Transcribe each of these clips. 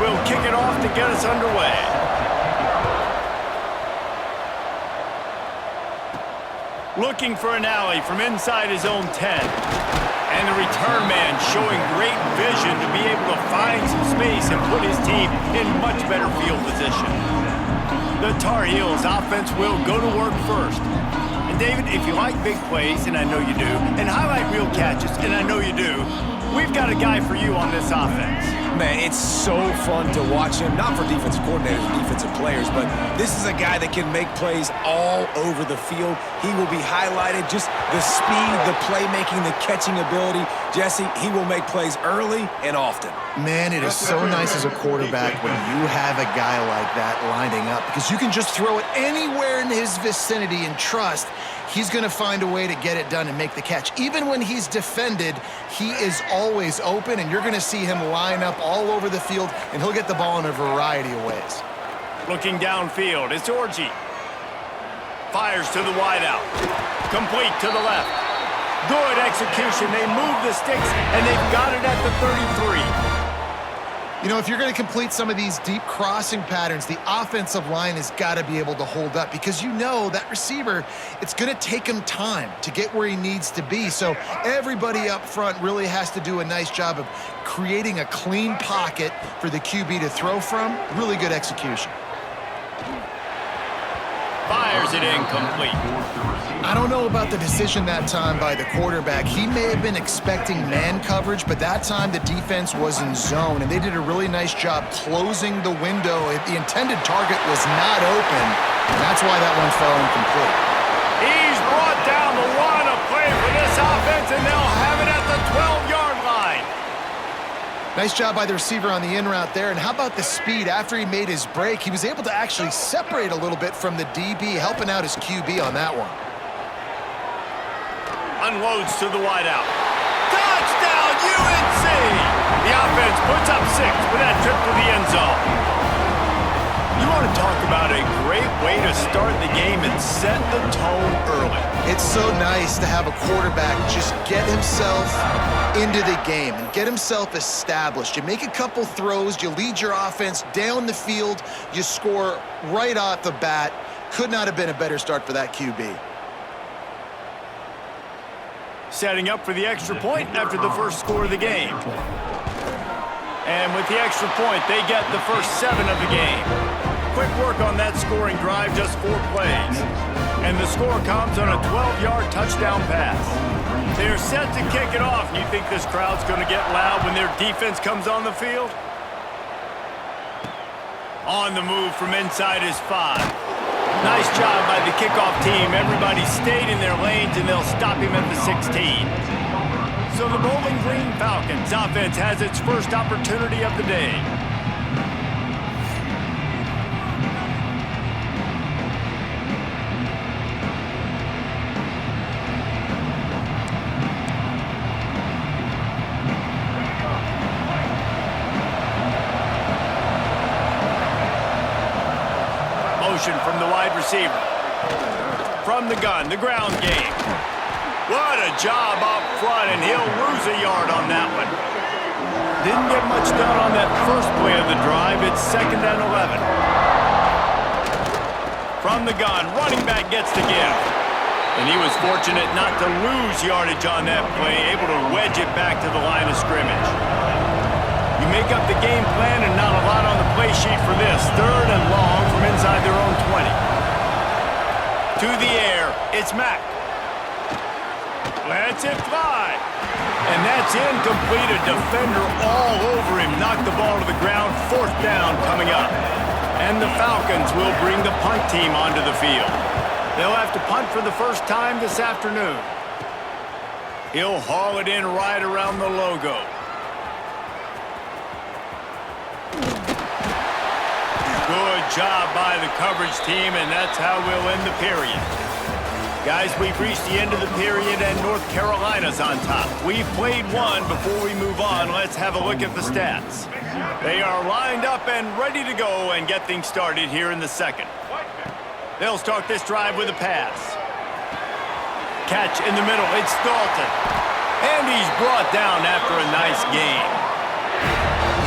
will kick it off to get us underway. Looking for an alley from inside his own 10. And the return man showing great vision to be able to find some space and put his team in much better field position. The Tar Heels offense will go to work first. And David, if you like big plays, and I know you do, and highlight real catches, and I know you do, we've got a guy for you on this offense. Man, it's so fun to watch him, not for defensive coordinators and defensive players, but this is a guy that can make plays all over the field. He will be highlighted, just the speed, the playmaking, the catching ability. Jesse, he will make plays early and often. Man, it is so nice as a quarterback when you have a guy like that lining up, because you can just throw it anywhere in his vicinity and trust he's going to find a way to get it done and make the catch. Even when he's defended, he is always open, and you're going to see him line up all over the field, and he'll get the ball in a variety of ways. Looking downfield, it's Orji. Fires to the wideout. Complete to the left. Good execution. They move the sticks, and they've got it at the 33. You know, if you're going to complete some of these deep crossing patterns, the offensive line has got to be able to hold up, because you know that receiver, it's going to take him time to get where he needs to be. So everybody up front really has to do a nice job of creating a clean pocket for the QB to throw from. Really good execution. Fires it incomplete. I don't know about the decision that time by the quarterback. He may have been expecting man coverage, but that time the defense was in zone, and they did a really nice job closing the window. The intended target was not open, and that's why that one fell incomplete. He's brought down the line of play for this offense, and they'll have it at the 12-yard line. Nice job by the receiver on the in route there. And how about the speed? After he made his break, he was able to actually separate a little bit from the DB, helping out his QB on that one. Unloads to the wideout. Touchdown, UNC! The offense puts up 6 with that trip to the end zone. You want to talk about a great way to start the game and set the tone early. It's so nice to have a quarterback just get himself into the game and get himself established. You make a couple throws, you lead your offense down the field, you score right off the bat. Could not have been a better start for that QB. Setting up for the extra point after the first score of the game. And with the extra point, they get the first 7 of the game. Quick work on that scoring drive, just 4 plays. And the score comes on a 12-yard touchdown pass. They're set to kick it off. You think this crowd's going to get loud when their defense comes on the field? On the move from inside his 5. Nice job by the kickoff team. Everybody stayed in their lanes, and they'll stop him at the 16. So the Bowling Green Falcons offense has its first opportunity of the day. From the wide receiver. From the gun, the ground game. What a job up front, and he'll lose a yard on that one. Didn't get much done on that first play of the drive. It's 2nd and 11. From the gun, running back gets the give. And he was fortunate not to lose yardage on that play, able to wedge it back to the line of scrimmage. You make up the game plan, and not a lot on the play sheet for this. 3rd and long from inside their own 20. To the air, it's Mack. Lets it fly. And that's incomplete. A defender all over him. Knocked the ball to the ground. 4th down coming up. And the Falcons will bring the punt team onto the field. They'll have to punt for the first time this afternoon. He'll haul it in right around the logo. Good job by the coverage team, and that's how we'll end the period. Guys, we've reached the end of the period, and North Carolina's on top. We've played one. Before we move on, let's have a look at the stats. They are lined up and ready to go and get things started here in the 2nd. They'll start this drive with a pass. Catch in the middle, it's Dalton. And he's brought down after a nice game.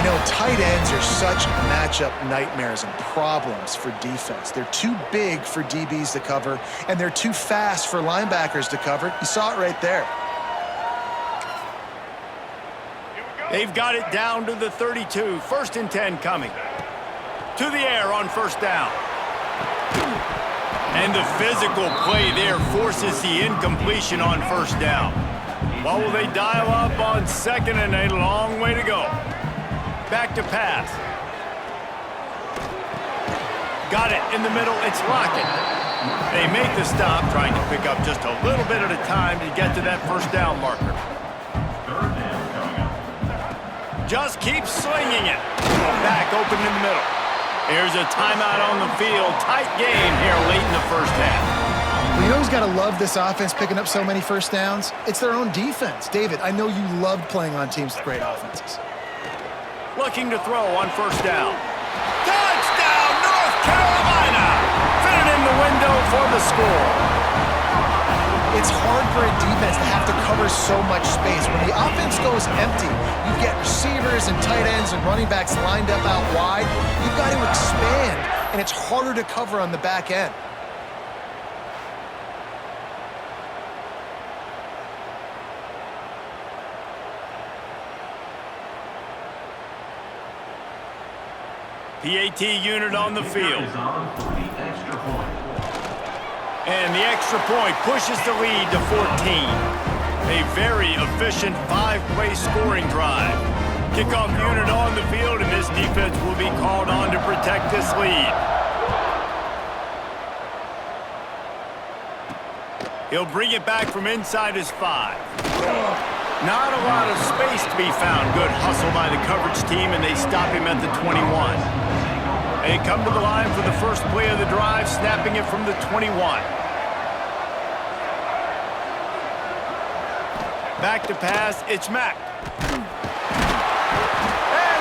You know, Tight ends are such matchup nightmares and problems for defense. They're too big for DBs to cover, and they're too fast for linebackers to cover. You saw it right there. They've got it down to the 32. 1st and 10 coming. To the air on 1st down. And the physical play there forces the incompletion on 1st down. What will they dial up on 2nd and a long way to go? Back to pass. Got it in the middle. It's Lockett. They make the stop, trying to pick up just a little bit at a time to get to that 1st down marker. Just keep slinging it. Back open in the middle. Here's a timeout on the field. Tight game here late in the 1st half. Well, you know who's got to love this offense picking up so many 1st downs? It's their own defense. David, I know you loved playing on teams with great offenses. Looking to throw on 1st down. Touchdown, North Carolina! Fitted in the window for the score. It's hard for a defense to have to cover so much space. When the offense goes empty, you get receivers and tight ends and running backs lined up out wide. You've got to expand, and it's harder to cover on the back end. PAT unit on the field. And the extra point pushes the lead to 14. A very efficient 5-play scoring drive. Kickoff unit on the field, and this defense will be called on to protect this lead. He'll bring it back from inside his 5. Not a lot of space to be found. Good hustle by the coverage team, and they stop him at the 21. They come to the line for the first play of the drive, snapping it from the 21. Back to pass, it's Mack. And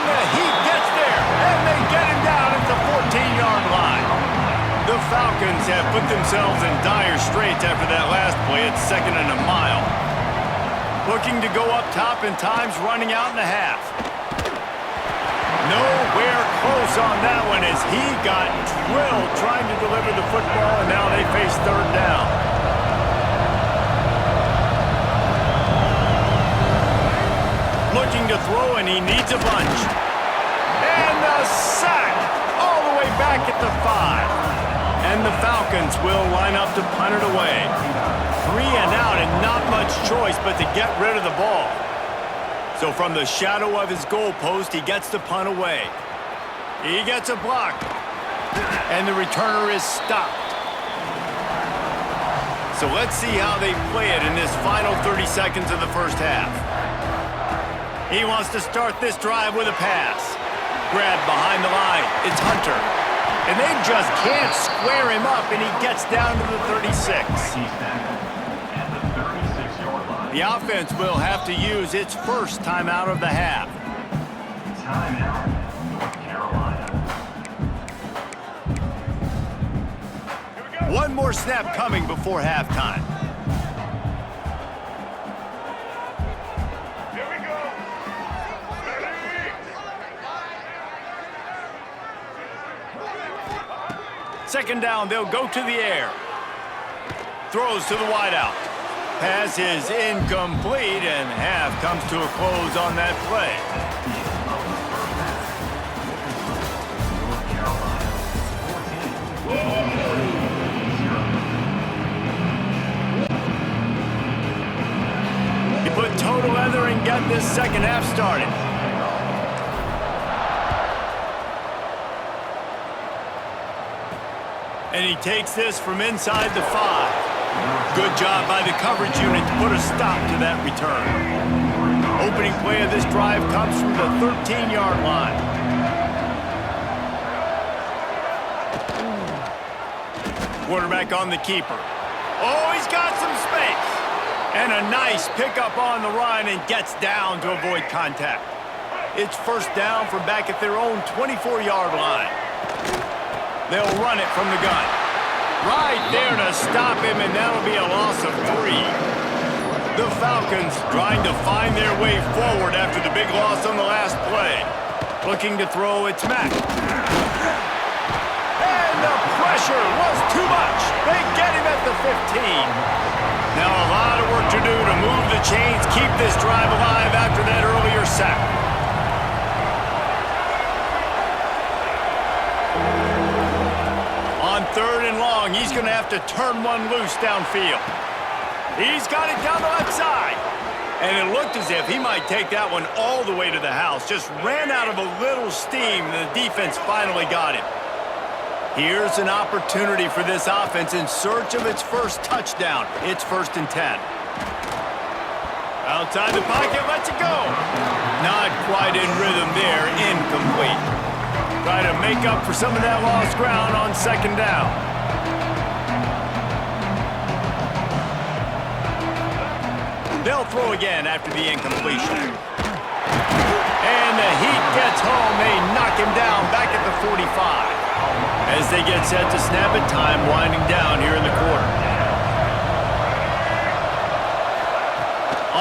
the Heat gets there, and they get him down at the 14-yard line. The Falcons have put themselves in dire straits after that last play at 2nd and a mile. Looking to go up top, and time's running out in the half. Nowhere close on that one as he got drilled trying to deliver the football, and now they face 3rd down. Looking to throw, and he needs a bunch. And the sack all the way back at the 5. And the Falcons will line up to punt it away. 3 and out, and not much choice but to get rid of the ball. So from the shadow of his goalpost, he gets the punt away. He gets a block. And the returner is stopped. So let's see how they play it in this final 30 seconds of the 1st half. He wants to start this drive with a pass. Grabbed behind the line. It's Hunter. And they just can't square him up, and he gets down to the 36. The offense will have to use its first timeout of the half. Timeout, North Carolina. One more snap coming before halftime. Here we go. Ready? 2nd down, they'll go to the air. Throws to the wideout. Pass is incomplete, and half comes to a close on that play. You put total leather and get this 2nd half started. And he takes this from inside the 5. Good job by the coverage unit to put a stop to that return. Opening play of this drive comes from the 13-yard line. Quarterback on the keeper. Oh, he's got some space. And a nice pickup on the run, and gets down to avoid contact. It's 1st down from back at their own 24-yard line. They'll run it from the gun. Right there to stop him, and that'll be a loss of 3. The Falcons trying to find their way forward after the big loss on the last play. Looking to throw, it's Mack. And the pressure was too much. They get him at the 15. Now a lot of work to do to move the chains, keep this drive alive after that earlier sack. On 3rd and long, he's going to have to turn one loose downfield. He's got it down the left side. And it looked as if he might take that one all the way to the house. Just ran out of a little steam, and the defense finally got him. Here's an opportunity for this offense in search of its first touchdown. It's 1st and 10. Outside the pocket, lets it go. Not quite in rhythm there, incomplete. Try to make up for some of that lost ground on 2nd down. They'll throw again after the incompletion. And the heat gets home. They knock him down back at the 45. As they get set to snap it, time winding down here in the quarter.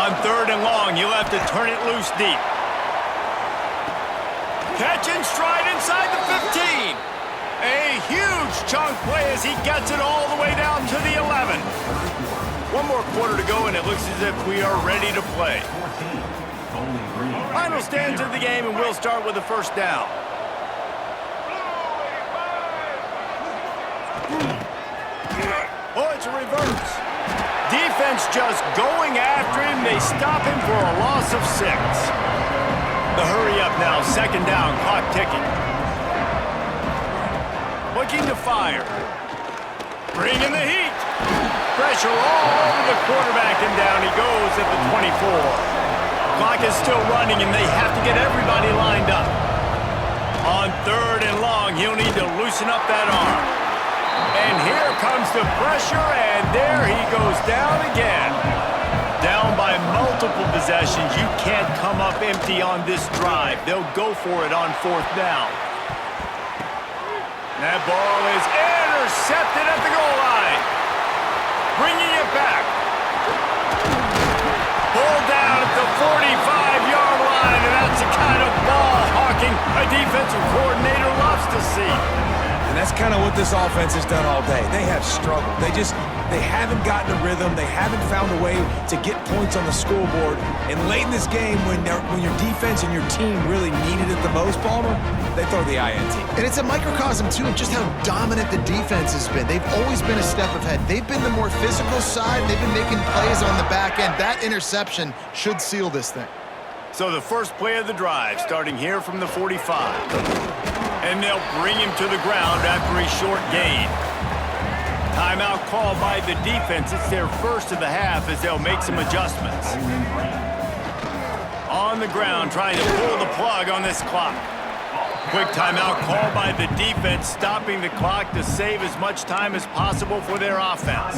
On 3rd and long, you'll have to turn it loose deep. Catch and stride inside the 15. A huge chunk play as he gets it all the way down to the 11. One more quarter to go, and it looks as if we are ready to play. Final stands of the game, and we'll start with the 1st down. Oh, it's a reverse. Defense just going after him. They stop him for a loss of 6. The hurry up now, 2nd down, clock ticking. Looking to fire. Bringing the heat. Pressure all over the quarterback, and down he goes at the 24. Clock is still running, and they have to get everybody lined up. On 3rd and long, he'll need to loosen up that arm. And here comes the pressure, and there he goes down again. Down by multiple possessions. You can't come up empty on this drive. They'll go for it on 4th down. That ball is intercepted at the goal line. Bringing it back. Pulled down at the 45-yard line, and that's the kind of ball hawking a defensive coordinator loves to see. And that's kind of what this offense has done all day. They have struggled. They haven't gotten a rhythm. They haven't found a way to get points on the scoreboard. And late in this game, when your defense and your team really needed it the most, Palmer, they throw the INT. And it's a microcosm, too, of just how dominant the defense has been. They've always been a step ahead. They've been the more physical side. They've been making plays on the back end. That interception should seal this thing. So the first play of the drive, starting here from the 45. And they'll bring him to the ground after a short gain. Timeout called by the defense. It's their first of the half as they'll make some adjustments. On the ground, trying to pull the plug on this clock. Quick timeout called by the defense, stopping the clock to save as much time as possible for their offense.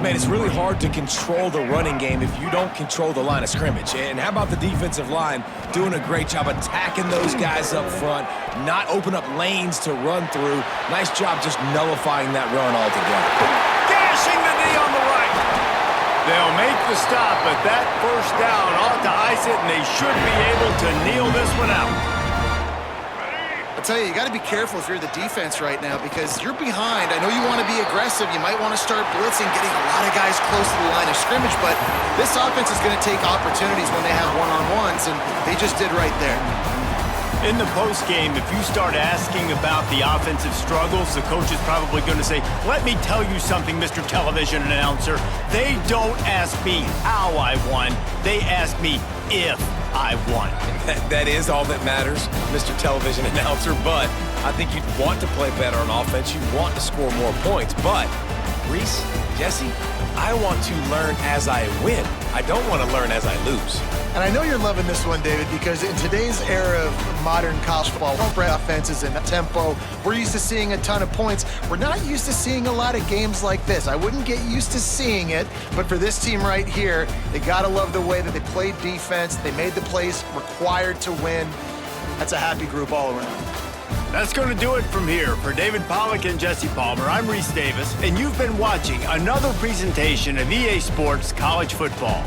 Man, it's really hard to control the running game if you don't control the line of scrimmage. And how about the defensive line doing a great job attacking those guys up front, not open up lanes to run through. Nice job just nullifying that run altogether. Gashing the knee on the right. They'll make the stop, but that 1st down ought to ice it, and they should be able to kneel this one out. I'll tell you, you got to be careful if you're the defense right now because you're behind. I know you want to be aggressive. You might want to start blitzing, getting a lot of guys close to the line of scrimmage, but this offense is going to take opportunities when they have one-on-ones, and they just did right there. In the postgame, if you start asking about the offensive struggles, the coach is probably going to say, let me tell you something, Mr. Television Announcer. They don't ask me how I won. They ask me if I won. That is all that matters, Mr. Television Announcer, but I think you'd want to play better on offense. You want to score more points, but Reese, Jesse, I want to learn as I win. I don't want to learn as I lose. And I know you're loving this one, David, because in today's era of modern college football, offenses and tempo, we're used to seeing a ton of points. We're not used to seeing a lot of games like this. I wouldn't get used to seeing it, but for this team right here, they got to love the way that they played defense. They made the plays required to win. That's a happy group all around. That's going to do it from here. For David Pollack and Jesse Palmer, I'm Reese Davis, and you've been watching another presentation of EA Sports College Football.